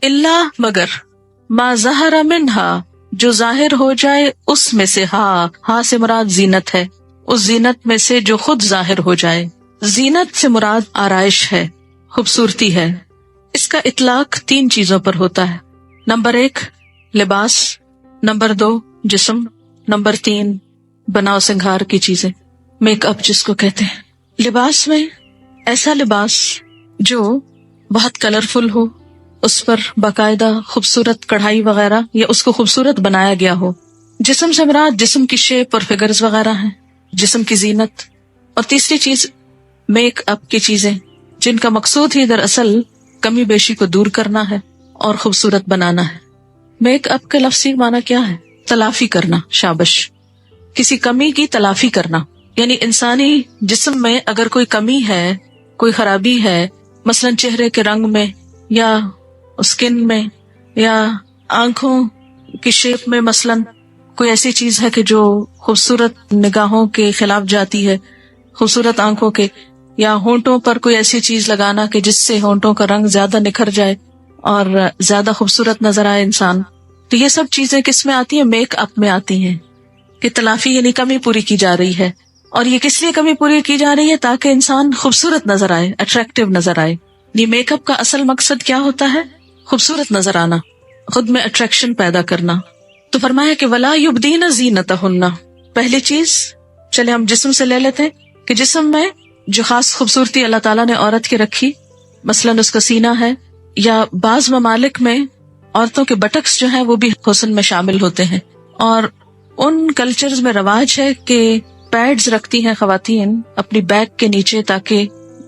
اللہ مگر، ما ظہر منہا جو ظاہر ہو جائے اس میں سے، ہاں سے مراد زینت ہے، اس زینت میں سے جو خود ظاہر ہو جائے. زینت سے مراد آرائش ہے، خوبصورتی ہے. اس کا اطلاق 3 چیزوں پر ہوتا ہے. نمبر 1 لباس، نمبر 2 جسم، نمبر 3 بناؤ سنگھار کی چیزیں، میک اپ جس کو کہتے ہیں. لباس میں ایسا لباس جو بہت کلرفل ہو، اس پر باقاعدہ خوبصورت کڑھائی وغیرہ یا اس کو خوبصورت بنایا گیا ہو. جسم سے مراد جسم کی شیپ اور فگرز وغیرہ ہیں، جسم کی زینت. اور تیسری چیز میک اپ کی چیزیں، جن کا مقصود ہی دراصل کمی بیشی کو دور کرنا ہے اور خوبصورت بنانا ہے. میک اپ کا لفظی معنی کیا ہے؟ تلافی کرنا. شابش، کسی کمی کی تلافی کرنا. یعنی انسانی جسم میں اگر کوئی کمی ہے، کوئی خرابی ہے، مثلا چہرے کے رنگ میں یا اسکن میں یا آنکھوں کی شیپ میں، مثلا کوئی ایسی چیز ہے کہ جو خوبصورت نگاہوں کے خلاف جاتی ہے، خوبصورت آنکھوں کے، یا ہونٹوں پر کوئی ایسی چیز لگانا کہ جس سے ہونٹوں کا رنگ زیادہ نکھر جائے اور زیادہ خوبصورت نظر آئے انسان. تو یہ سب چیزیں کس میں آتی ہیں؟ میک اپ میں آتی ہیں. کہ تلافی یعنی کمی پوری کی جا رہی ہے. اور یہ کس لیے کمی پوری کی جا رہی ہے؟ تاکہ انسان خوبصورت نظر آئے، اٹریکٹیو نظر آئے. یہ میک اپ کا اصل مقصد کیا ہوتا ہے؟ خوبصورت نظر آنا، خود میں اٹریکشن پیدا کرنا. تو فرمایا کہ وَلَا يُبْدِينَ زِينَتَهُنَّ. پہلی چیز چلے ہم جسم سے لے لیتے ہیں کہ جسم میں جو خاص خوبصورتی اللہ تعالیٰ نے عورت کی رکھی، مثلا اس کا سینہ ہے، یا بعض ممالک میں عورتوں کے بٹکس جو ہیں وہ بھی حسن میں شامل ہوتے ہیں. اور ان کلچرز میں رواج ہے کہ پیڈز رکھتی ہیں خواتین اپنی بیک کے نیچے، تاکہ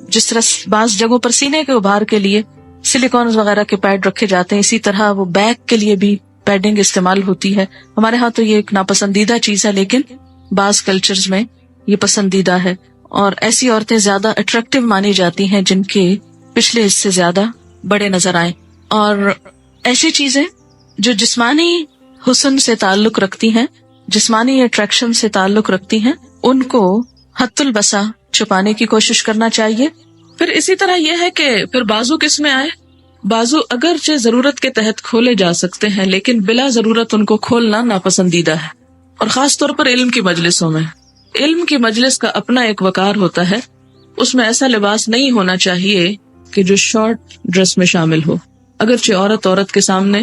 جس طرح بعض جگہوں پر سینے کے ابھار کے لیے سلیکونز وغیرہ کے پیڈ رکھے جاتے ہیں، اسی طرح وہ بیک کے لیے بھی پیڈنگ استعمال ہوتی ہے. ہمارے ہاں تو یہ ایک ناپسندیدہ چیز ہے، لیکن بعض کلچرز میں یہ پسندیدہ ہے. اور ایسی عورتیں زیادہ اٹریکٹیو مانی جاتی ہیں جن کے پچھلے حصے زیادہ بڑے نظر آئیں. اور ایسی چیزیں جو جسمانی حسن سے تعلق رکھتی ہیں، جسمانی اٹریکشن سے تعلق رکھتی ہیں، ان کو حد البسا چھپانے کی کوشش کرنا چاہیے. پھر اسی طرح یہ ہے کہ پھر بازو کس میں آئے؟ بازو اگرچہ ضرورت کے تحت کھولے جا سکتے ہیں، لیکن بلا ضرورت ان کو کھولنا ناپسندیدہ ہے. اور خاص طور پر علم کی مجلسوں میں. علم کی مجلس کا اپنا ایک وقار ہوتا ہے، اس میں ایسا لباس نہیں ہونا چاہیے کہ جو شارٹ ڈریس میں شامل ہو. اگرچہ عورت کے سامنے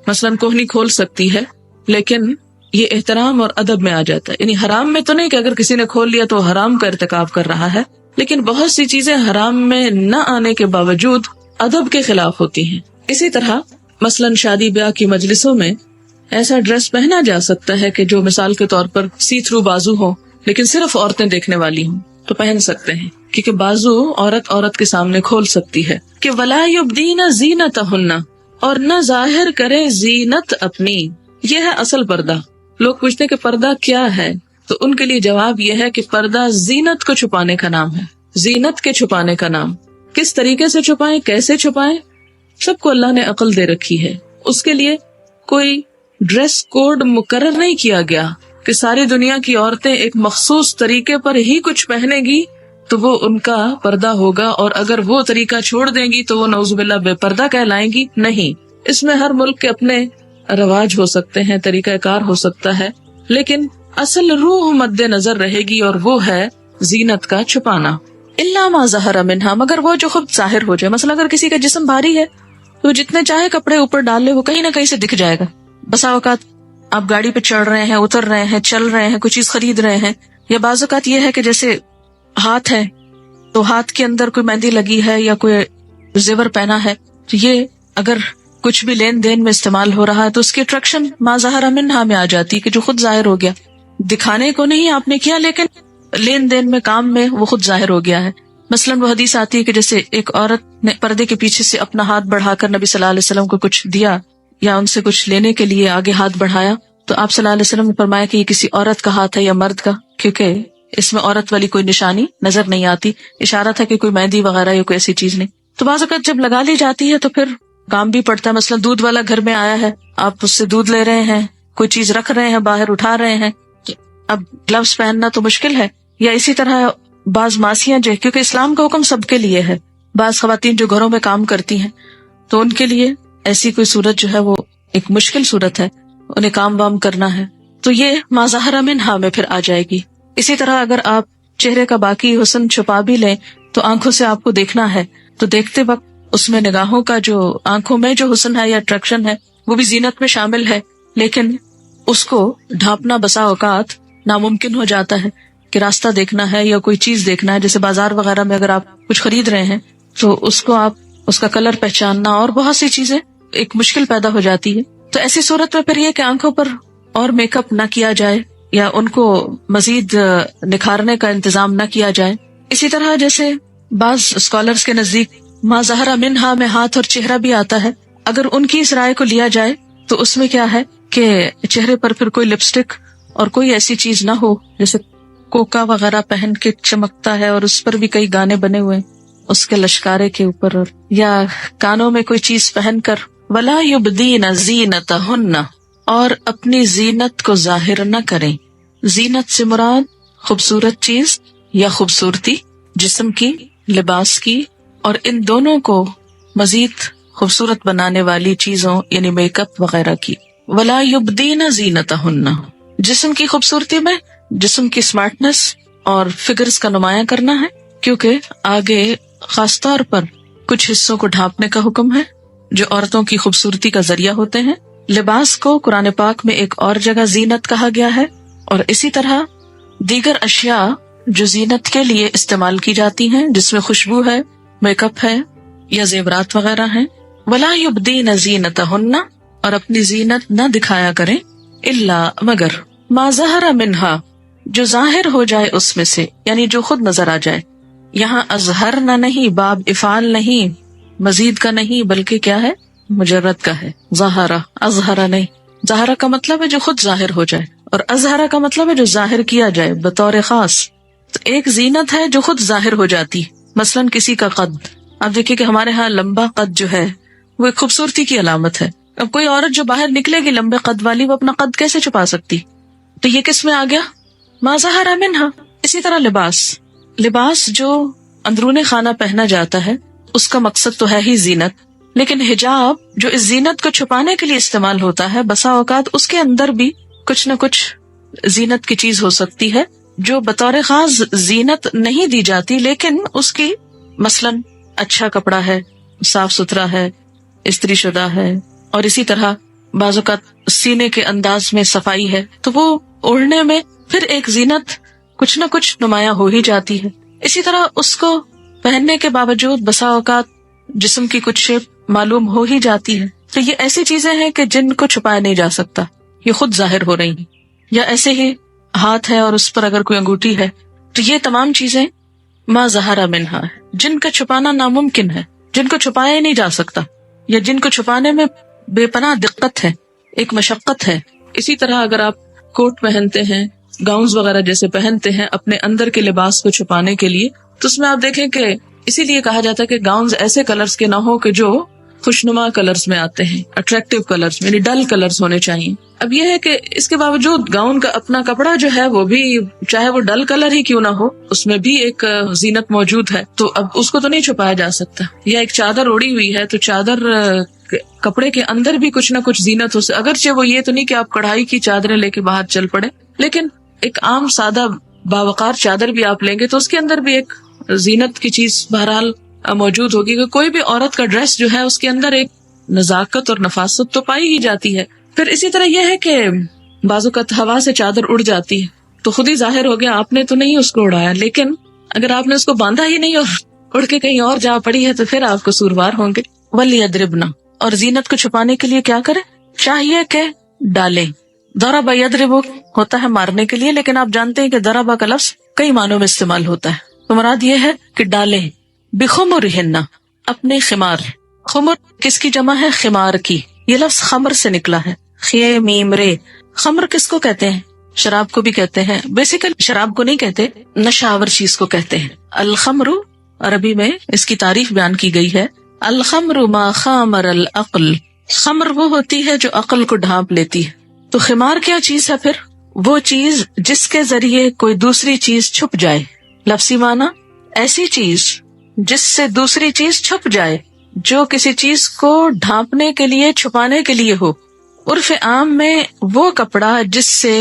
مثلاً کوہنی کھول سکتی ہے، لیکن یہ احترام اور ادب میں آ جاتا ہے. یعنی حرام میں تو نہیں کہ اگر کسی نے کھول لیا تو حرام کا ارتکاب کر رہا ہے، لیکن بہت سی چیزیں حرام میں نہ آنے کے باوجود ادب کے خلاف ہوتی ہیں. اسی طرح مثلاً شادی بیاہ کی مجلسوں میں ایسا ڈریس پہنا جا سکتا ہے کہ جو مثال کے طور پر سی تھرو بازو ہو، لیکن صرف عورتیں دیکھنے والی ہوں تو پہن سکتے ہیں، کیونکہ بازو عورت کے سامنے کھول سکتی ہے. کہ وَلَا يُبْدِينَ زِينَتَهُنَّ، اور نہ ظاہر کرے زینت اپنی. یہ ہے اصل پردہ. لوگ پوچھتے کہ پردہ کیا ہے، تو ان کے لیے جواب یہ ہے کہ پردہ زینت کو چھپانے کا نام ہے، زینت کے چھپانے کا نام. کس طریقے سے چھپائیں، کیسے چھپائیں، سب کو اللہ نے عقل دے رکھی ہے. اس کے لیے کوئی ڈریس کوڈ مقرر نہیں کیا گیا کہ ساری دنیا کی عورتیں ایک مخصوص طریقے پر ہی کچھ پہنے گی تو وہ ان کا پردہ ہوگا، اور اگر وہ طریقہ چھوڑ دیں گی تو وہ نعوذ باللہ بے پردہ کہلائیں گی. نہیں، اس میں ہر ملک کے اپنے رواج ہو سکتے ہیں، طریقہ کار ہو سکتا ہے، لیکن اصل روح مد نظر رہے گی، اور وہ ہے زینت کا چھپانا. الا ما ظہر منہا، مگر وہ جو خود ظاہر ہو جائے. مثلا اگر کسی کا جسم بھاری ہے تو جتنے چاہے کپڑے اوپر ڈال لے، وہ کہیں نہ کہیں سے دکھ جائے گا. بسا اوقات آپ گاڑی پہ چڑھ رہے ہیں، اتر رہے ہیں، چل رہے ہیں، کوئی چیز خرید رہے ہیں، یا بعض اوقات یہ ہے کہ جیسے ہاتھ ہے تو ہاتھ کے اندر کوئی مہندی لگی ہے یا کوئی زیور پہنا ہے، تو یہ اگر کچھ بھی لین دین میں استعمال ہو رہا ہے تو اس کی اٹریکشن ما ظہر منہا میں آ جاتی ہے کہ جو خود ظاہر ہو گیا. دکھانے کو نہیں آپ نے کیا، لیکن لین دین میں، کام میں وہ خود ظاہر ہو گیا ہے. مثلاً وہ حدیث آتی ہے کہ جیسے ایک عورت نے پردے کے پیچھے سے اپنا ہاتھ بڑھا کر نبی صلی اللہ علیہ وسلم کو کچھ دیا یا ان سے کچھ لینے کے لیے آگے ہاتھ بڑھایا، تو آپ صلی اللہ علیہ وسلم نے فرمایا کہ یہ کسی عورت کا ہاتھ ہے یا مرد کا، کیونکہ اس میں عورت والی کوئی نشانی نظر نہیں آتی. اشارہ تھا کہ کوئی مہندی وغیرہ یا کوئی ایسی چیز نہیں. تو بعض اوقات جب لگا لی جاتی ہے تو پھر کام بھی پڑتا ہے. مثلا دودھ والا گھر میں آیا ہے، آپ اس سے دودھ لے رہے ہیں، کوئی چیز رکھ رہے ہیں، باہر اٹھا رہے ہیں، اب گلوز پہننا تو مشکل ہے. یا اسی طرح بعض ماسیاں جو، کیونکہ اسلام کا حکم سب کے لیے ہے، بعض خواتین جو گھروں میں کام کرتی ہیں تو ان کے لیے ایسی کوئی صورت جو ہے وہ ایک مشکل صورت ہے, انہیں کام وام کرنا ہے, تو یہ ما ظہر منہا میں پھر آ جائے گی. اسی طرح اگر آپ چہرے کا باقی حسن چھپا بھی لیں تو آنکھوں سے آپ کو دیکھنا ہے, تو دیکھتے وقت اس میں نگاہوں کا جو آنکھوں میں جو حسن ہے یا اٹریکشن ہے وہ بھی زینت میں شامل ہے, لیکن اس کو ڈھانپنا بسا اوقات ناممکن ہو جاتا ہے کہ راستہ دیکھنا ہے یا کوئی چیز دیکھنا ہے, جیسے بازار وغیرہ میں اگر آپ کچھ خرید رہے ہیں تو اس کو آپ اس کا کلر پہچاننا اور بہت سی چیزیں ایک مشکل پیدا ہو جاتی ہے. تو ایسی صورت میں پھر یہ کہ آنکھوں پر اور میک اپ نہ کیا جائے یا ان کو مزید نکھارنے کا انتظام نہ کیا جائے. اسی طرح جیسے بعض اسکالرز کے نزدیک ما ظہر منہا میں ہاتھ اور چہرہ بھی آتا ہے, اگر ان کی اس رائے کو لیا جائے تو اس میں کیا ہے کہ چہرے پر پھر کوئی لپسٹک اور کوئی ایسی چیز نہ ہو جیسے کوکا وغیرہ پہن کے چمکتا ہے اور اس پر بھی کئی گانے بنے ہوئے اس کے لشکارے کے اوپر, یا کانوں میں کوئی چیز پہن کر ولا یبدین زینتہن, اور اپنی زینت کو ظاہر نہ کریں. زینت سے مراد خوبصورت چیز یا خوبصورتی جسم کی, لباس کی, اور ان دونوں کو مزید خوبصورت بنانے والی چیزوں یعنی میک اپ وغیرہ کی. ولا یبدین زینتہن, جسم کی خوبصورتی میں جسم کی سمارٹنس اور فگرز کا نمایاں کرنا ہے, کیونکہ آگے خاص طور پر کچھ حصوں کو ڈھانپنے کا حکم ہے جو عورتوں کی خوبصورتی کا ذریعہ ہوتے ہیں. لباس کو قرآن پاک میں ایک اور جگہ زینت کہا گیا ہے, اور اسی طرح دیگر اشیاء جو زینت کے لیے استعمال کی جاتی ہیں جس میں خوشبو ہے, میک اپ ہے یا زیورات وغیرہ ہیں. ولا یبدین زینتہن, اور اپنی زینت نہ دکھایا کریں, الا مگر ما ظہر منہا, جو ظاہر ہو جائے اس میں سے, یعنی جو خود نظر آ جائے. یہاں اظہر نہ نہیں, باب افعال نہیں, مزید کا نہیں, بلکہ کیا ہے مجرد کا ہے. ظاہرہ اظہرہ نہیں, ظاہرہ کا مطلب ہے جو خود ظاہر ہو جائے, اور اظہرہ کا مطلب ہے جو ظاہر کیا جائے بطور خاص. تو ایک زینت ہے جو خود ظاہر ہو جاتی, مثلاً کسی کا قد. آپ دیکھیں کہ ہمارے ہاں لمبا قد جو ہے وہ ایک خوبصورتی کی علامت ہے. اب کوئی عورت جو باہر نکلے گی لمبے قد والی, وہ اپنا قد کیسے چھپا سکتی؟ تو یہ کس میں آ گیا؟ ما ظہر منہا. اسی طرح لباس جو اندرون خانہ پہنا جاتا ہے اس کا مقصد تو ہے ہی زینت, لیکن حجاب جو اس زینت کو چھپانے کے لیے استعمال ہوتا ہے, بسا اوقات اس کے اندر بھی کچھ نہ کچھ زینت کی چیز ہو سکتی ہے جو بطور خاص زینت نہیں دی جاتی, لیکن اس کی مثلاً اچھا کپڑا ہے, صاف ستھرا ہے, استری شدہ ہے, اور اسی طرح بعض اوقات سینے کے انداز میں صفائی ہے, تو وہ اوڑھنے میں پھر ایک زینت کچھ نہ کچھ نمایاں ہو ہی جاتی ہے. اسی طرح اس کو پہننے کے باوجود بسا اوقات جسم کی کچھ شیپ معلوم ہو ہی جاتی ہے. تو یہ ایسی چیزیں ہیں کہ جن کو چھپایا نہیں جا سکتا, یہ خود ظاہر ہو رہی ہیں. یا ایسے ہی ہاتھ ہے اور اس پر اگر کوئی انگوٹھی ہے, تو یہ تمام چیزیں ما ظہر منہا ہے جن کا چھپانا ناممکن ہے, جن کو چھپایا ہی نہیں جا سکتا, یا جن کو چھپانے میں بے پناہ دقت ہے, ایک مشقت ہے. اسی طرح اگر آپ کوٹ پہنتے ہیں, گاؤنز وغیرہ جیسے پہنتے ہیں اپنے اندر کے لباس کو چھپانے کے لیے, تو اس میں آپ دیکھیں کہ اسی لیے کہا جاتا ہے کہ گاؤنز ایسے کلرز کے نہ ہو کہ جو خوشنما کلرز میں آتے ہیں, اٹریکٹیو کلرز میں, یعنی ڈل کلرز ہونے چاہیے. اب یہ ہے کہ اس کے باوجود گاؤن کا اپنا کپڑا جو ہے وہ بھی چاہے وہ ڈل کلر ہی کیوں نہ ہو, اس میں بھی ایک زینت موجود ہے, تو اب اس کو تو نہیں چھپایا جا سکتا. یا ایک چادر اوڑی ہوئی ہے تو چادر کپڑے کے اندر بھی کچھ نہ کچھ زینت ہو, اگرچہ وہ یہ تو نہیں کہ آپ کڑھائی کی چادریں لے کے باہر چل پڑے, لیکن ایک عام سادہ باوقار چادر بھی آپ لیں گے تو اس کے اندر بھی ایک زینت کی چیز بہرحال موجود ہوگی. کہ کوئی بھی عورت کا ڈریس جو ہے اس کے اندر ایک نزاکت اور نفاست تو پائی ہی جاتی ہے. پھر اسی طرح یہ ہے کہ بعض اوقات ہوا سے چادر اڑ جاتی ہے تو خود ہی ظاہر ہو گیا, آپ نے تو نہیں اس کو اڑایا, لیکن اگر آپ نے اس کو باندھا ہی نہیں اور اڑ کے کہیں اور جا پڑی ہے تو پھر آپ قصوروار ہوں گے. وَلْيَضْرِبْنَ, اور زینت کو چھپانے کے لیے کیا کریں, چاہیے کہ ڈالیں. ضرب یضرب ہوتا ہے مارنے کے لیے, لیکن آپ جانتے ہیں کہ ضرب کا لفظ کئی معنوں میں استعمال ہوتا ہے, تو مراد یہ ہے کہ ڈالیں. بخمرہن, اپنے خمار. خمر کس کی جمع ہے؟ خمار کی. یہ لفظ خمر سے نکلا ہے, خے میم رے. خمر کس کو کہتے ہیں؟ شراب کو بھی کہتے ہیں. بیسیکلی شراب کو نہیں کہتے, نشاور چیز کو کہتے ہیں. الخمر عربی میں اس کی تعریف بیان کی گئی ہے, الخمر ما خامر العقل. خمر وہ ہوتی ہے جو عقل کو ڈھانپ لیتی ہے. تو خمار کیا چیز ہے پھر؟ وہ چیز جس کے ذریعے کوئی دوسری چیز چھپ جائے. لفظی معنی ایسی چیز جس سے دوسری چیز چھپ جائے. جو کسی چیز کو ڈھانپنے کے لیے چھپانے کے لیے ہو. عرف عام میں وہ کپڑا جس سے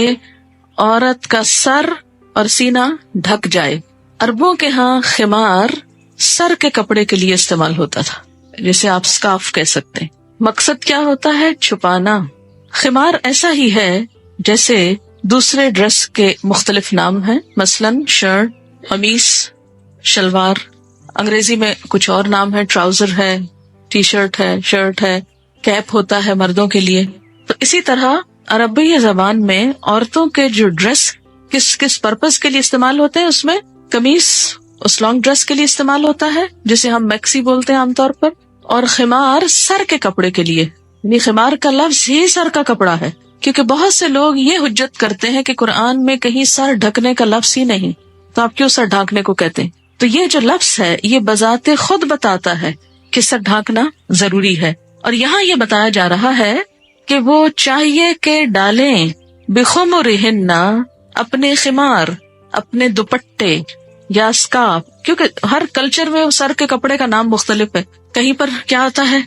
عورت کا سر اور سینہ ڈھک جائے. عربوں کے ہاں خمار سر کے کپڑے کے لیے استعمال ہوتا تھا، جسے آپ اسکارف کہہ سکتے ہیں. مقصد کیا ہوتا ہے؟ چھپانا. خمار ایسا ہی ہے جیسے دوسرے ڈریس کے مختلف نام ہیں، مثلاً شرٹ، قمیص، شلوار. انگریزی میں کچھ اور نام ہے، ٹراؤزر ہے، ٹی شرٹ ہے، شرٹ ہے، کیپ ہوتا ہے مردوں کے لیے. تو اسی طرح عربی زبان میں عورتوں کے جو ڈریس کس کس پرپز کے لیے استعمال ہوتے ہیں، اس میں قمیص اس لانگ ڈریس کے لیے استعمال ہوتا ہے جسے ہم میکسی بولتے ہیں عام طور پر، اور خمار سر کے کپڑے کے لیے. یعنی خمار کا لفظ ہی سر کا کپڑا ہے، کیونکہ بہت سے لوگ یہ حجت کرتے ہیں کہ قرآن میں کہیں سر ڈھکنے کا لفظ ہی نہیں، تو آپ کیوں سر ڈھانکنے کو کہتے ہیں؟ تو یہ جو لفظ ہے یہ بذات خود بتاتا ہے کہ سر ڈھانکنا ضروری ہے. اور یہاں یہ بتایا جا رہا ہے کہ وہ چاہیے کہ ڈالیں بخمرہن، اپنے خمار، اپنے دوپٹے یا اسکارف، کیونکہ ہر کلچر میں سر کے کپڑے کا نام مختلف ہے. کہیں پر کیا آتا ہے؟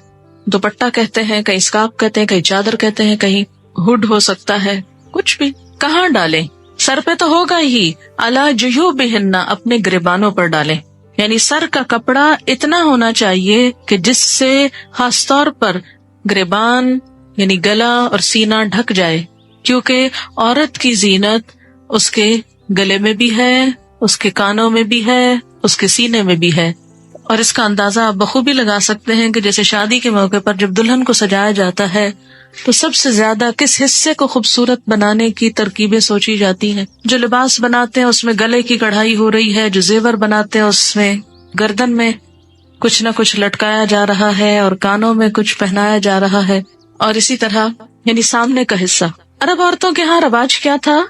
دوپٹہ کہتے ہیں، کہیں اسکارف کہتے ہیں، کہیں چادر کہتے ہیں، کہیں ہوڈ ہو سکتا ہے. کچھ بھی کہاں ڈالیں؟ سر پہ تو ہوگا ہی. علی جیوبہن، اپنے گریبانوں پر ڈالیں. یعنی سر کا کپڑا اتنا ہونا چاہیے کہ جس سے خاص طور پر گریبان یعنی گلا اور سینہ ڈھک جائے، کیونکہ عورت کی زینت اس کے گلے میں بھی ہے، اس کے کانوں میں بھی ہے، اس کے سینے میں بھی ہے. اور اس کا اندازہ آپ بخوبی لگا سکتے ہیں کہ جیسے شادی کے موقع پر جب دلہن کو سجایا جاتا ہے تو سب سے زیادہ کس حصے کو خوبصورت بنانے کی ترکیبیں سوچی جاتی ہیں. جو لباس بناتے ہیں اس میں گلے کی کڑھائی ہو رہی ہے، جو زیور بناتے ہیں اس میں گردن میں کچھ نہ کچھ لٹکایا جا رہا ہے اور کانوں میں کچھ پہنایا جا رہا ہے، اور اسی طرح یعنی سامنے کا حصہ. عرب عورتوں کے ہاں رواج کیا تھا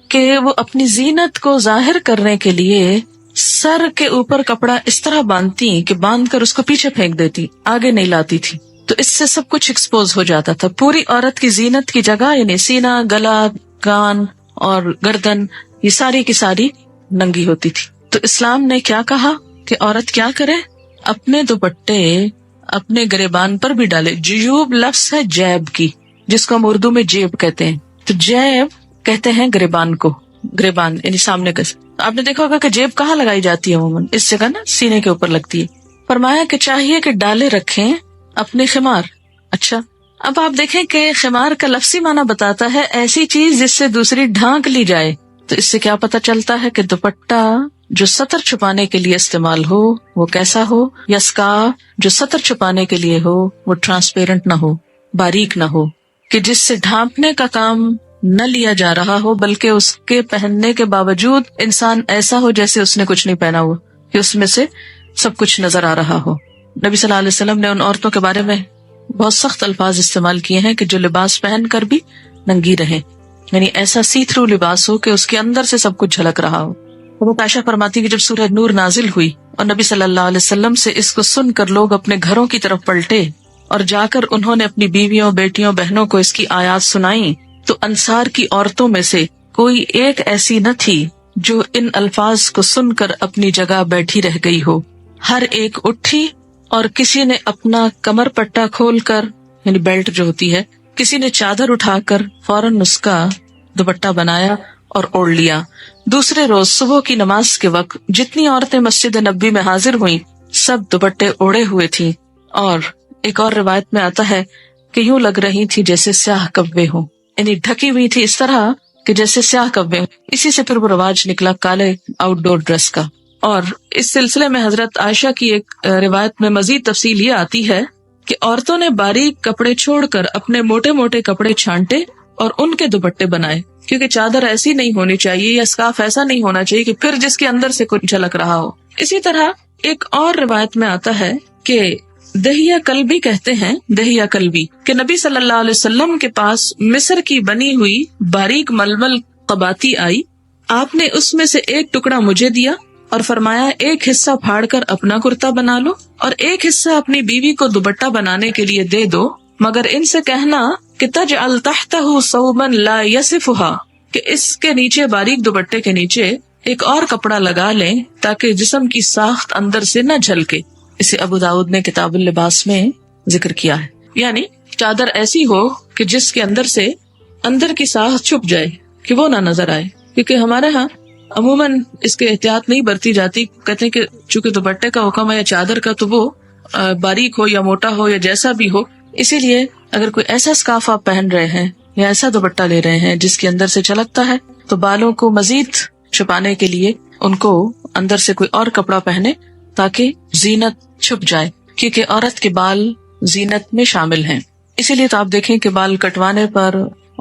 کہ وہ اپنی زینت کو ظاہر کرنے کے لیے سر کے اوپر کپڑا اس طرح باندھتی کہ باندھ کر اس کو پیچھے پھینک دیتی، آگے نہیں لاتی تھی. تو اس سے سب کچھ ایکسپوز ہو جاتا تھا. پوری عورت کی زینت کی جگہ یعنی سینہ، گلا، کان اور گردن یہ ساری کی ساری ننگی ہوتی تھی. تو اسلام نے کیا کہا کہ عورت کیا کرے؟ اپنے دوپٹے اپنے گریبان پر بھی ڈالے. جیوب لفظ ہے جیب کی، جس کو ہم اردو میں جیب کہتے ہیں. تو جیب کہتے ہیں گریبان کو، گریبان یعنی سامنے کا. آپ نے دیکھا ہوگا کہ جیب کہاں لگائی جاتی ہے عموماً؟ اس جگہ نا، سینے کے اوپر لگتی ہے. فرمایا کہ چاہیے کہ ڈالے رکھیں اپنے خمار. اچھا، اب آپ دیکھیں کہ خمار کا لفظی معنی بتاتا ہے ایسی چیز جس سے دوسری ڈھانک لی جائے. تو اس سے کیا پتہ چلتا ہے کہ دوپٹہ جو سطر چھپانے کے لیے استعمال ہو وہ کیسا ہو، یا اسکارف جو سطر چھپانے کے لیے ہو وہ ٹرانسپیرنٹ نہ ہو، باریک نہ ہو، کہ جس سے ڈھانپنے کا کام نہ لیا جا رہا ہو، بلکہ اس کے پہننے کے باوجود انسان ایسا ہو جیسے اس نے کچھ نہیں پہنا ہوا، کہ اس میں سے سب کچھ نظر آ رہا ہو. نبی صلی اللہ علیہ وسلم نے ان عورتوں کے بارے میں بہت سخت الفاظ استعمال کیے ہیں کہ جو لباس پہن کر بھی ننگی رہیں، یعنی ایسا سی تھرو لباس ہو کہ اس کے اندر سے سب کچھ جھلک رہا ہو. وہ عائشہ فرماتی کہ جب سورہ نور نازل ہوئی اور نبی صلی اللہ علیہ وسلم سے اس کو سن کر لوگ اپنے گھروں کی طرف پلٹے اور جا کر انہوں نے اپنی بیویوں، بیٹیوں، بہنوں کو اس کی آیات سنائیں، تو انصار کی عورتوں میں سے کوئی ایک ایسی نہ تھی جو ان الفاظ کو سن کر اپنی جگہ بیٹھی رہ گئی ہو. ہر ایک اٹھی اور کسی نے اپنا کمر پٹا کھول کر یعنی بیلٹ جو ہوتی ہے، کسی نے چادر اٹھا کر فوراً اس کا دوپٹہ بنایا اور اوڑھ لیا. دوسرے روز صبح کی نماز کے وقت جتنی عورتیں مسجد نبوی میں حاضر ہوئیں سب دوپٹے اوڑھے ہوئے تھیں، اور ایک اور روایت میں آتا ہے کہ یوں لگ رہی تھی جیسے سیاہ کبے ہوں، یعنی ڈھکی ہوئی تھی اس طرح کہ جیسے سیاہ کبے ہوں. اسی سے پھر وہ رواج نکلا کالے آؤٹ ڈور ڈریس کا. اور اس سلسلے میں حضرت عائشہ کی ایک روایت میں مزید تفصیل یہ آتی ہے کہ عورتوں نے باریک کپڑے چھوڑ کر اپنے موٹے موٹے کپڑے چھانٹے اور ان کے دوپٹے بنائے، کیونکہ چادر ایسی نہیں ہونی چاہیے یا اسکارف ایسا نہیں ہونا چاہیے کہ پھر جس کے اندر سے کچھ جھلک رہا ہو. اسی طرح ایک اور روایت میں آتا ہے کہ دہیہ کلبی کہتے ہیں، دہیہ کلبی، کہ نبی صلی اللہ علیہ وسلم کے پاس مصر کی بنی ہوئی باریک ململ قباتی آئی. آپ نے اس میں سے ایک ٹکڑا مجھے دیا اور فرمایا ایک حصہ پھاڑ کر اپنا کرتا بنا لو اور ایک حصہ اپنی بیوی کو دوپٹہ بنانے کے لیے دے دو، مگر ان سے کہنا کہ تجعل تحتہ صوبا لا یصفھا، کہ اس کے نیچے باریک دوپٹے کے نیچے ایک اور کپڑا لگا لیں تاکہ جسم کی ساخت اندر سے نہ جھلکے. اسے ابو داؤد نے کتاب اللباس میں ذکر کیا ہے، یعنی چادر ایسی ہو کہ جس کے اندر سے اندر کی ساخت چھپ جائے کہ وہ نہ نظر آئے، کیونکہ ہمارے ہاں عموماً اس کے احتیاط نہیں برتی جاتی. کہتے ہیں کہ چونکہ دوپٹے کا حکم ہے یا چادر کا تو وہ باریک ہو یا موٹا ہو یا جیسا بھی ہو، اسی لیے اگر کوئی ایسا اسکارف آپ پہن رہے ہیں یا ایسا دوپٹہ لے رہے ہیں جس کے اندر سے چھلکتا ہے تو بالوں کو مزید چھپانے کے لیے ان کو اندر سے کوئی اور کپڑا پہنے تاکہ زینت چھپ جائے، کیونکہ عورت کے بال زینت میں شامل ہیں. اسی لیے تو آپ دیکھیں کہ بال کٹوانے پر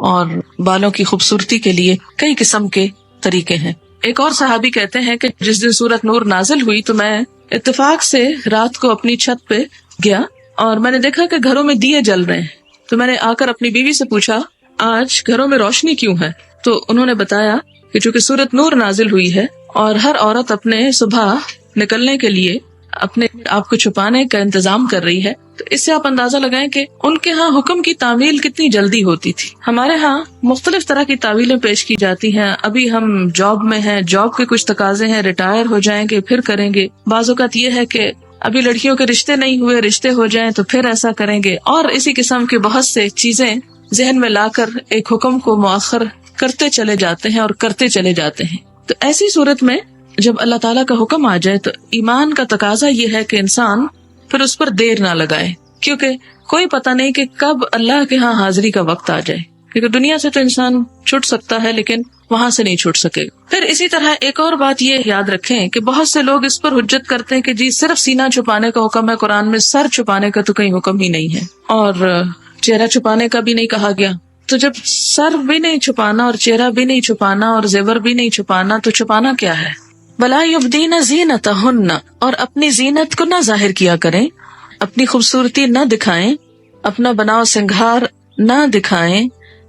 اور بالوں کی خوبصورتی کے لیے کئی قسم کے طریقے ہیں. ایک اور صحابی کہتے ہیں کہ جس دن سورت نور نازل ہوئی تو میں اتفاق سے رات کو اپنی چھت پہ گیا اور میں نے دیکھا کہ گھروں میں دیے جل رہے ہیں. تو میں نے آ کر اپنی بیوی سے پوچھا آج گھروں میں روشنی کیوں ہے؟ تو انہوں نے بتایا کہ چونکہ سورت نور نازل ہوئی ہے اور ہر عورت اپنے صبح نکلنے کے لیے اپنے آپ کو چھپانے کا انتظام کر رہی ہے، تو اس سے آپ اندازہ لگائیں کہ ان کے ہاں حکم کی تعمیل کتنی جلدی ہوتی تھی. ہمارے ہاں مختلف طرح کی تعویلیں پیش کی جاتی ہیں. ابھی ہم جاب میں ہیں، جاب کے کچھ تقاضے ہیں، ریٹائر ہو جائیں گے پھر کریں گے. بعض اوقات یہ ہے کہ ابھی لڑکیوں کے رشتے نہیں ہوئے، رشتے ہو جائیں تو پھر ایسا کریں گے، اور اسی قسم کے بہت سے چیزیں ذہن میں لا کر ایک حکم کو مؤخر کرتے چلے جاتے ہیں اور کرتے چلے جاتے ہیں. تو ایسی صورت میں جب اللہ تعالیٰ کا حکم آ جائے تو ایمان کا تقاضا یہ ہے کہ انسان پھر اس پر دیر نہ لگائے، کیونکہ کوئی پتہ نہیں کہ کب اللہ کے ہاں حاضری کا وقت آ جائے. کیونکہ دنیا سے تو انسان چھٹ سکتا ہے لیکن وہاں سے نہیں چھٹ سکے گا. پھر اسی طرح ایک اور بات یہ یاد رکھیں کہ بہت سے لوگ اس پر حجت کرتے ہیں کہ جی صرف سینہ چھپانے کا حکم ہے قرآن میں، سر چھپانے کا تو کہیں حکم ہی نہیں ہے اور چہرہ چھپانے کا بھی نہیں کہا گیا. تو جب سر بھی نہیں چھپانا اور چہرہ بھی نہیں چھپانا اور زیور بھی نہیں چھپانا تو چھپانا کیا ہے؟ وَلَا يُبْدِينَ زِينَتَهُنَّ، اور اپنی زینت کو نہ ظاہر کیا کریں، اپنی خوبصورتی نہ دکھائیں، اپنا بناؤ سنگھار نہ دکھائیں،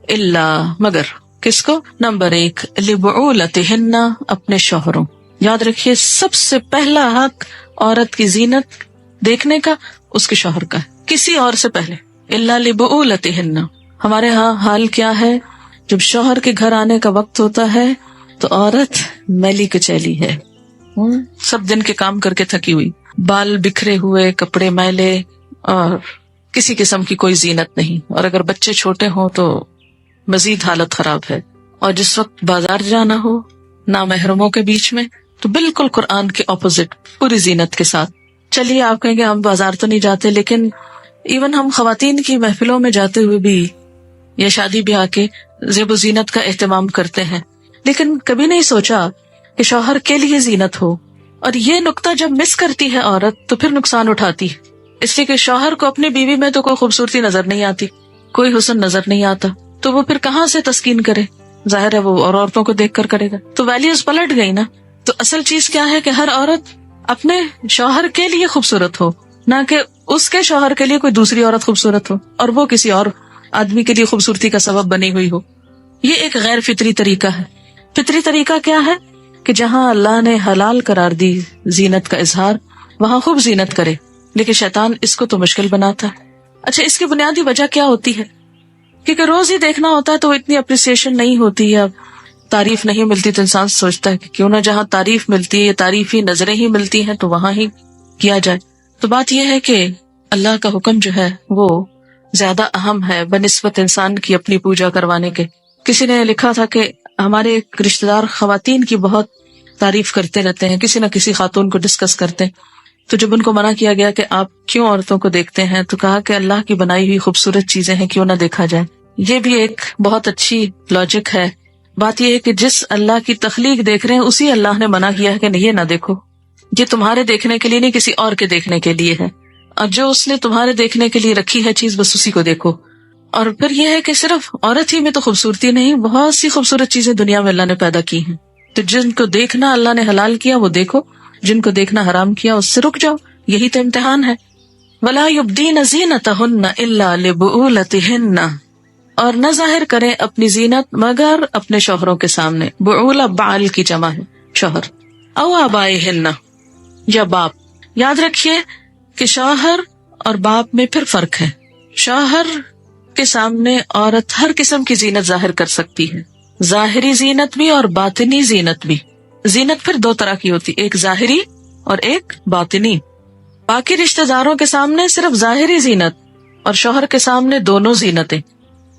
الا مگر کس کو؟ نمبر 1 لِبُعُولَتِهِنَّ، اپنے شوہروں. یاد رکھیے سب سے پہلا حق عورت کی زینت دیکھنے کا اس کے شوہر کا ہے، کسی اور سے پہلے. الا لِبُعُولَتِهِنَّ. ہمارے ہاں حال کیا ہے؟ جب شوہر کے گھر آنے کا وقت ہوتا ہے تو عورت میلی کچیلی ہے، سب دن کے کام کر کے تھکی ہوئی، بال بکھرے ہوئے، کپڑے میلے اور کسی قسم کی کوئی زینت نہیں. اور اگر بچے چھوٹے ہوں تو مزید حالت خراب ہے. اور جس وقت بازار جانا ہو نامحرموں کے بیچ میں تو بالکل قرآن کے اپوزٹ پوری زینت کے ساتھ. چلیے آپ کہیں گے ہم بازار تو نہیں جاتے، لیکن ایون ہم خواتین کی محفلوں میں جاتے ہوئے بھی یا شادی بیاہ کے زیب و زینت کا اہتمام کرتے ہیں، لیکن کبھی نہیں سوچا کہ شوہر کے لیے زینت ہو. اور یہ نقطہ جب مس کرتی ہے عورت تو پھر نقصان اٹھاتی ہے، اس لیے کہ شوہر کو اپنی بیوی میں تو کوئی خوبصورتی نظر نہیں آتی، کوئی حسن نظر نہیں آتا، تو وہ پھر کہاں سے تسکین کرے؟ ظاہر ہے وہ اور عورتوں کو دیکھ کر کرے گا. تو ویلیوز پلٹ گئی نا. تو اصل چیز کیا ہے کہ ہر عورت اپنے شوہر کے لیے خوبصورت ہو، نہ کہ اس کے شوہر کے لیے کوئی دوسری عورت خوبصورت ہو اور وہ کسی اور آدمی کے لیے خوبصورتی کا سبب بنی ہوئی ہو. یہ ایک غیر فطری طریقہ ہے. فطری طریقہ کیا ہے کہ جہاں اللہ نے حلال قرار دی زینت کا اظہار، وہاں خوب زینت کرے، لیکن شیطان اس کو تو مشکل بناتا ہے. اچھا، اس کی بنیادی وجہ کیا ہوتی ہے؟ کیونکہ روز ہی دیکھنا ہوتا ہے تو اتنی اپریسیشن نہیں ہوتی ہے، تعریف نہیں ملتی تو انسان سوچتا ہے کہ کیوں نہ جہاں تعریف ملتی ہے یا تعریفی نظریں ہی ملتی ہیں تو وہاں ہی کیا جائے. تو بات یہ ہے کہ اللہ کا حکم جو ہے وہ زیادہ اہم ہے بنسبت انسان کی اپنی پوجا کروانے کے. کسی نے لکھا تھا کہ ہمارے رشتہ دار خواتین کی بہت تعریف کرتے رہتے ہیں، کسی نہ کسی خاتون کو ڈسکس کرتے ہیں. تو جب ان کو منع کیا گیا کہ آپ کیوں عورتوں کو دیکھتے ہیں تو کہا کہ اللہ کی بنائی ہوئی خوبصورت چیزیں ہیں، کیوں نہ دیکھا جائے. یہ بھی ایک بہت اچھی لاجک ہے. بات یہ ہے کہ جس اللہ کی تخلیق دیکھ رہے ہیں اسی اللہ نے منع کیا ہے کہ یہ نہ دیکھو، یہ تمہارے دیکھنے کے لیے نہیں کسی اور کے دیکھنے کے لیے ہے، اور جو اس نے تمہارے دیکھنے کے لیے رکھی ہے چیز بس اسی کو دیکھو. اور پھر یہ ہے کہ صرف عورت ہی میں تو خوبصورتی نہیں، بہت سی خوبصورت چیزیں دنیا میں اللہ نے پیدا کی ہیں. تو جن کو دیکھنا اللہ نے حلال کیا وہ دیکھو، جن کو دیکھنا حرام کیا اس سے رک جاؤ. یہی تو امتحان ہے. وَلَا يُبْدِينَ زِينَتَهُنَّ إِلَّا لِبُعُولَتِهِنَّ، اور نہ ظاہر کریں اپنی زینت مگر اپنے شوہروں کے سامنے. بعولہ بعل کی جمع ہے، شوہر. او آبائہن، یا باپ. یاد رکھیے کہ شوہر اور باپ میں پھر فرق ہے. شوہر کے سامنے عورت ہر قسم کی زینت ظاہر کر سکتی ہے، ظاہری زینت بھی اور باطنی زینت بھی. زینت پھر دو طرح کی ہوتی، ایک ظاہری اور ایک باطنی. باقی رشتہ داروں کے سامنے صرف ظاہری زینت اور شوہر کے سامنے دونوں زینتیں،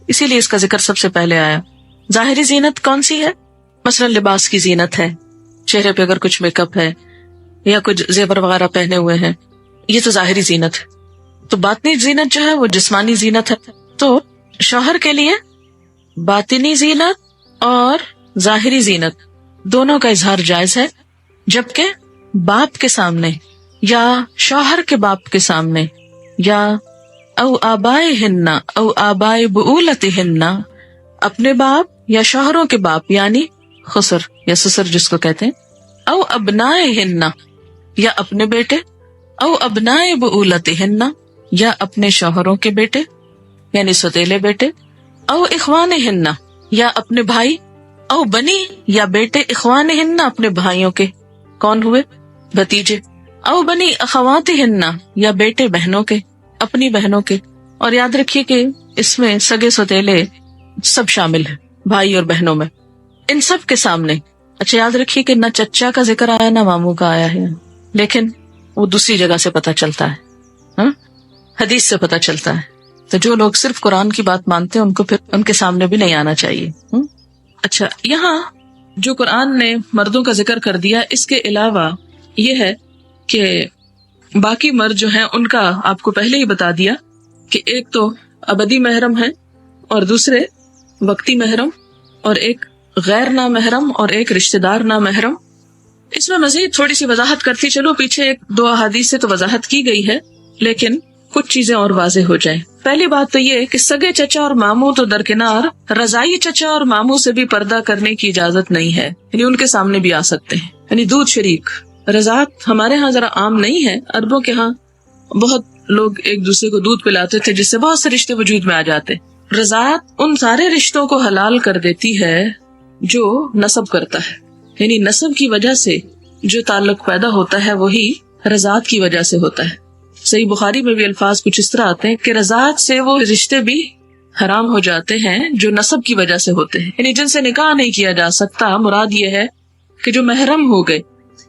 اسی لیے اس کا ذکر سب سے پہلے آیا۔ ظاہری زینت کون سی ہے؟ مثلا لباس کی زینت ہے، چہرے پہ اگر کچھ میک اپ ہے یا کچھ زیور وغیرہ پہنے ہوئے ہیں، یہ تو ظاہری زینت ہے۔ تو باطنی زینت جو ہے وہ جسمانی زینت ہے۔ تو شوہر کے لیے باطنی زینت اور ظاہری زینت دونوں کا اظہار جائز ہے، جبکہ باپ کے سامنے یا شوہر کے باپ کے سامنے یا او آبائہن او آباء بعولتہن، اپنے باپ یا شوہروں کے باپ یعنی خسر یا سسر جس کو کہتے ہیں، او ابنائہن یا اپنے بیٹے، او ابناء بعولتہن یا اپنے شوہروں کے بیٹے یعنی سوتیلے بیٹے، او اخوانہن یا اپنے بھائی، او بنی یا بیٹے اخوانہن اپنے بھائیوں کے، کون ہوئے؟ بھتیجے، او بنی اخواتہن یا بیٹے بہنوں کے، اپنی بہنوں کے۔ اور یاد رکھیے کہ اس میں سگے سوتیلے سب شامل ہیں، بھائی اور بہنوں میں، ان سب کے سامنے۔ اچھا یاد رکھیے کہ نہ چچا کا ذکر آیا نہ ماموں کا آیا ہے، لیکن وہ دوسری جگہ سے پتہ چلتا ہے، حدیث سے پتہ چلتا ہے۔ تو جو لوگ صرف قرآن کی بات مانتے ہیں ان کو پھر ان کے سامنے بھی نہیں آنا چاہیے۔ اچھا، یہاں جو قرآن نے مردوں کا ذکر کر دیا، اس کے علاوہ یہ ہے کہ باقی مرد جو ہیں ان کا آپ کو پہلے ہی بتا دیا کہ ایک تو ابدی محرم ہے اور دوسرے وقتی محرم اور ایک غیر نامحرم اور ایک رشتہ دار نامحرم۔ اس میں مزید تھوڑی سی وضاحت کرتی چلو، پیچھے ایک دو احادیث سے تو وضاحت کی گئی ہے لیکن کچھ چیزیں اور واضح ہو جائیں۔ پہلی بات تو یہ کہ سگے چچا اور ماموں تو درکنار، رضائی چچا اور ماموں سے بھی پردہ کرنے کی اجازت نہیں ہے، یعنی ان کے سامنے بھی آ سکتے ہیں۔ یعنی دودھ شریک رضاعت ہمارے ہاں ذرا عام نہیں ہے، عربوں کے ہاں بہت لوگ ایک دوسرے کو دودھ پلاتے تھے جس سے بہت سے رشتے وجود میں آ جاتے۔ رضاعت ان سارے رشتوں کو حلال کر دیتی ہے جو نسب کرتا ہے، یعنی نسب کی وجہ سے جو تعلق پیدا ہوتا ہے وہی رضاعت کی وجہ سے ہوتا ہے۔ صحیح بخاری میں بھی الفاظ کچھ اس طرح آتے ہیں کہ رضاعت سے وہ رشتے بھی حرام ہو جاتے ہیں جو نسب کی وجہ سے ہوتے ہیں، یعنی جن سے نکاح نہیں کیا جا سکتا۔ مراد یہ ہے کہ جو محرم ہو گئے،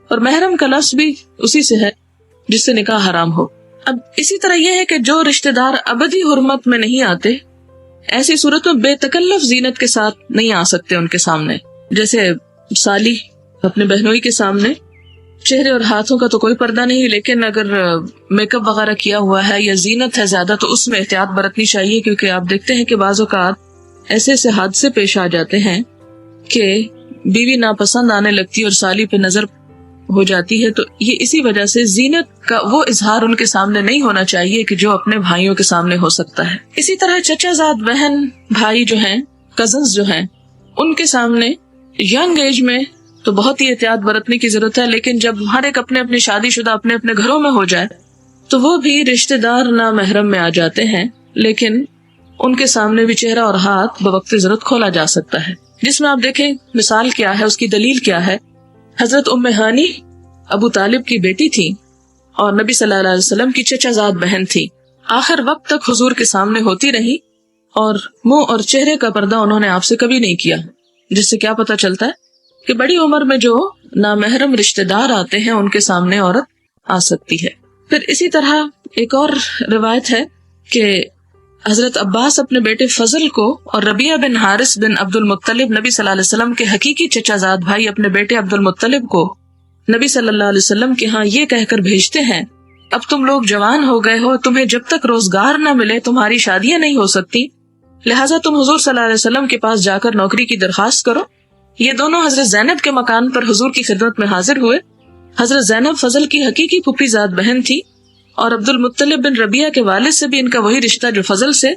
اور محرم کا لفظ بھی اسی سے ہے جس سے نکاح حرام ہو۔ اب اسی طرح یہ ہے کہ جو رشتہ دار ابدی حرمت میں نہیں آتے، ایسی صورت میں بے تکلف زینت کے ساتھ نہیں آ سکتے ان کے سامنے، جیسے سالی اپنے بہنوئی کے سامنے چہرے اور ہاتھوں کا تو کوئی پردہ نہیں، لیکن اگر میک اپ وغیرہ کیا ہوا ہے یا زینت ہے زیادہ تو اس میں احتیاط برتنی چاہیے، کیونکہ آپ دیکھتے ہیں کہ بعض اوقات ایسے ایسے حادثے پیش آ جاتے ہیں کہ بیوی ناپسند آنے لگتی اور سالی پہ نظر ہو جاتی ہے۔ تو یہ اسی وجہ سے زینت کا وہ اظہار ان کے سامنے نہیں ہونا چاہیے کہ جو اپنے بھائیوں کے سامنے ہو سکتا ہے۔ اسی طرح چچا زاد بہن بھائی جو ہیں، کزنز جو ہیں، ان کے سامنے ینگ ایج میں تو بہت ہی احتیاط برتنے کی ضرورت ہے، لیکن جب ہر ایک اپنے اپنے شادی شدہ اپنے اپنے گھروں میں ہو جائے تو وہ بھی رشتہ دار نامحرم میں آ جاتے ہیں، لیکن ان کے سامنے بھی چہرہ اور ہاتھ بوقت ضرورت کھولا جا سکتا ہے، جس میں آپ دیکھیں مثال کیا ہے، اس کی دلیل کیا ہے۔ حضرت ام ہانی ابو طالب کی بیٹی تھی اور نبی صلی اللہ علیہ وسلم کی چچا زاد بہن تھی، آخر وقت تک حضور کے سامنے ہوتی رہی اور منہ اور چہرے کا پردہ انہوں نے آپ سے کبھی نہیں کیا، جس سے کیا پتہ چلتا ہے کہ بڑی عمر میں جو نامحرم رشتہ دار آتے ہیں ان کے سامنے عورت آ سکتی ہے۔ پھر اسی طرح ایک اور روایت ہے کہ حضرت عباس اپنے بیٹے فضل کو اور ربیعہ بن حارث بن عبد المطلب نبی صلی اللہ علیہ وسلم کے حقیقی چچا زاد بھائی اپنے بیٹے عبد المطلب کو نبی صلی اللہ علیہ وسلم کے ہاں یہ کہہ کر بھیجتے ہیں، اب تم لوگ جوان ہو گئے ہو، تمہیں جب تک روزگار نہ ملے تمہاری شادیاں نہیں ہو سکتی، لہٰذا تم حضور صلی اللہ علیہ وسلم کے پاس جا کر نوکری کی درخواست کرو۔ یہ دونوں حضرت زینب کے مکان پر حضور کی خدمت میں حاضر ہوئے۔ حضرت زینب فضل کی حقیقی پھوپھی زاد بہن تھی اور عبد المطلب بن ربیعہ کے والد سے بھی ان کا وہی رشتہ جو فضل سے،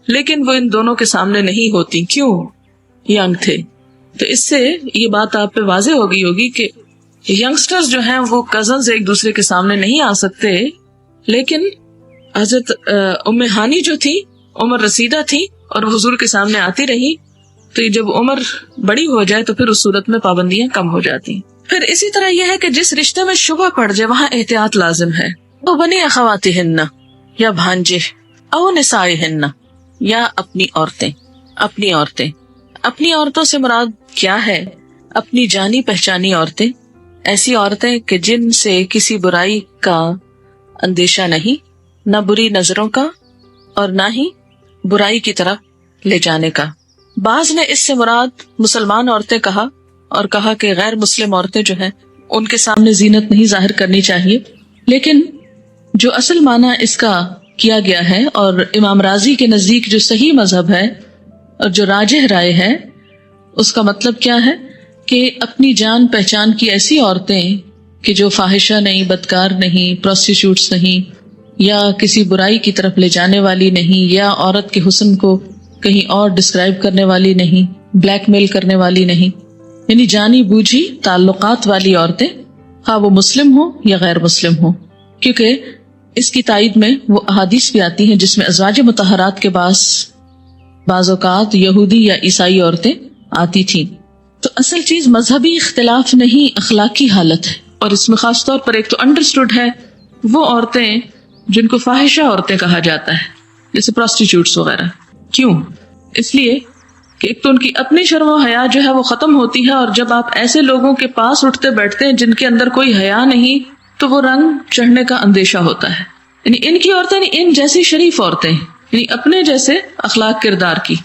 لیکن وہ ان دونوں کے سامنے نہیں ہوتی، کیوں؟ ینگ تھے۔ تو اس سے یہ بات آپ پہ واضح ہو گئی ہوگی کہ ینگسٹرز جو ہیں وہ کزنز ایک دوسرے کے سامنے نہیں آ سکتے، لیکن حضرت ام ہانی جو تھی عمر رسیدہ تھی اور حضور کے سامنے آتی رہی، تو یہ جب عمر بڑی ہو جائے تو پھر اس صورت میں پابندیاں کم ہو جاتی ہیں۔ پھر اسی طرح یہ ہے کہ جس رشتے میں شبہ پڑ جائے وہاں احتیاط لازم ہے۔ وہ بنی اخواتہن یا بھانجے، او نسائہن یا اپنی عورتیں۔ اپنی عورتوں سے مراد کیا ہے؟ اپنی جانی پہچانی عورتیں، ایسی عورتیں کہ جن سے کسی برائی کا اندیشہ نہیں، نہ بری نظروں کا اور نہ ہی برائی کی طرف لے جانے کا۔ بعض نے اس سے مراد مسلمان عورتیں کہا اور کہا کہ غیر مسلم عورتیں جو ہیں ان کے سامنے زینت نہیں ظاہر کرنی چاہیے، لیکن جو اصل معنی اس کا کیا گیا ہے اور امام راضی کے نزدیک جو صحیح مذہب ہے اور جو راجح رائے ہے، اس کا مطلب کیا ہے کہ اپنی جان پہچان کی ایسی عورتیں کہ جو فاحشہ نہیں، بدکار نہیں، پروسٹیٹیوٹس نہیں، یا کسی برائی کی طرف لے جانے والی نہیں، یا عورت کے حسن کو کہیں اور ڈسکرائب کرنے والی نہیں، بلیک میل کرنے والی نہیں، یعنی جانی بوجھی تعلقات والی عورتیں، خواہ وہ مسلم ہوں یا غیر مسلم ہوں، کیونکہ اس کی تائید میں وہ احادیث بھی آتی ہیں جس میں ازواج مطہرات کے بعض اوقات یہودی یا عیسائی عورتیں آتی تھیں۔ تو اصل چیز مذہبی اختلاف نہیں، اخلاقی حالت ہے، اور اس میں خاص طور پر ایک تو انڈرسٹوڈ ہے وہ عورتیں جن کو فاحشہ عورتیں کہا جاتا ہے، جیسے پروسٹیٹیوٹس وغیرہ۔ کیوں؟ اس لیے کہ ایک تو ان کی اپنی شرم و حیا جو ہے وہ ختم ہوتی ہے، اور جب آپ ایسے لوگوں کے پاس اٹھتے بیٹھتے ہیں جن کے اندر کوئی حیا نہیں تو وہ رنگ چڑھنے کا اندیشہ ہوتا ہے۔ یعنی ان کی عورتیں، ان جیسی شریف عورتیں، یعنی اپنے جیسے اخلاق کردار کی۔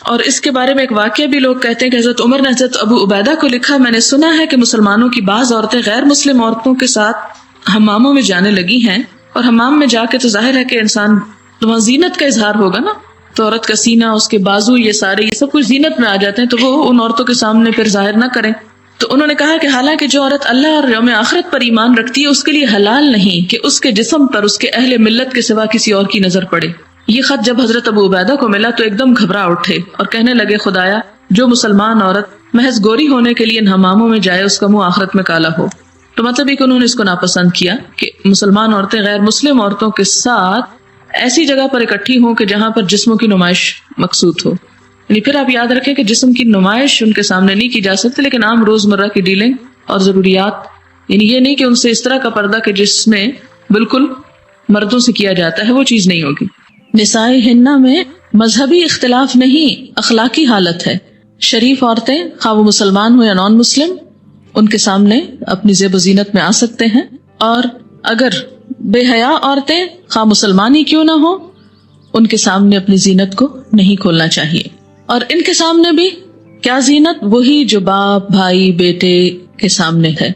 اور اس کے بارے میں ایک واقعہ بھی لوگ کہتے ہیں کہ حضرت عمر نے حضرت ابو عبیدہ کو لکھا، میں نے سنا ہے کہ مسلمانوں کی بعض عورتیں غیر مسلم عورتوں کے ساتھ حماموں میں جانے لگی ہیں، اور حمام میں جا کے تو ظاہر ہے کہ انسان وہاں زینت کا اظہار ہوگا نا، تو عورت کا سینہ، اس کے بازو، یہ سب کچھ زینت میں آ جاتے ہیں، تو وہ ان عورتوں کے سامنے پھر ظاہر نہ کریں۔ تو انہوں نے کہا کہ حالانکہ جو عورت اللہ اور یوم آخرت پر ایمان رکھتی ہے اس کے لیے حلال نہیں کہ اس کے جسم پر اس کے اہل ملت کے سوا کسی اور کی نظر پڑے۔ یہ خط جب حضرت ابو عبیدہ کو ملا تو ایک دم گھبرا اٹھے اور کہنے لگے، خدایا جو مسلمان عورت محض گوری ہونے کے لیے ان حماموں میں جائے اس کا منہ آخرت میں کالا ہو۔ تو مطلب یہ کہ انہوں نے اس کو ناپسند کیا کہ مسلمان عورتیں غیر مسلم عورتوں کے ساتھ ایسی جگہ پر اکٹھی ہوں کہ جہاں پر جسموں کی نمائش مقصود ہو۔ یعنی پھر آپ یاد رکھیں کہ جسم کی نمائش ان کے سامنے نہیں کی جا سکتی، لیکن عام روزمرہ کی ڈیلنگ اور ضروریات، یعنی یہ نہیں کہ ان سے اس طرح کا پردہ کہ جس میں بالکل مردوں سے کیا جاتا ہے، وہ چیز نہیں ہوگی۔ نساء ہنہ میں مذہبی اختلاف نہیں، اخلاقی حالت ہے۔ شریف عورتیں خواہ وہ مسلمان ہو یا نان مسلم ان کے سامنے اپنی زیب و زینت میں آ سکتے ہیں، اور اگر بے حیا عورتیں خواہ مسلمان ہی کیوں نہ ہو ان کے سامنے اپنی زینت کو نہیں کھولنا چاہیے۔ اور ان کے سامنے بھی کیا زینت؟ وہی جو باپ، بھائی، بیٹے کے سامنے ہے۔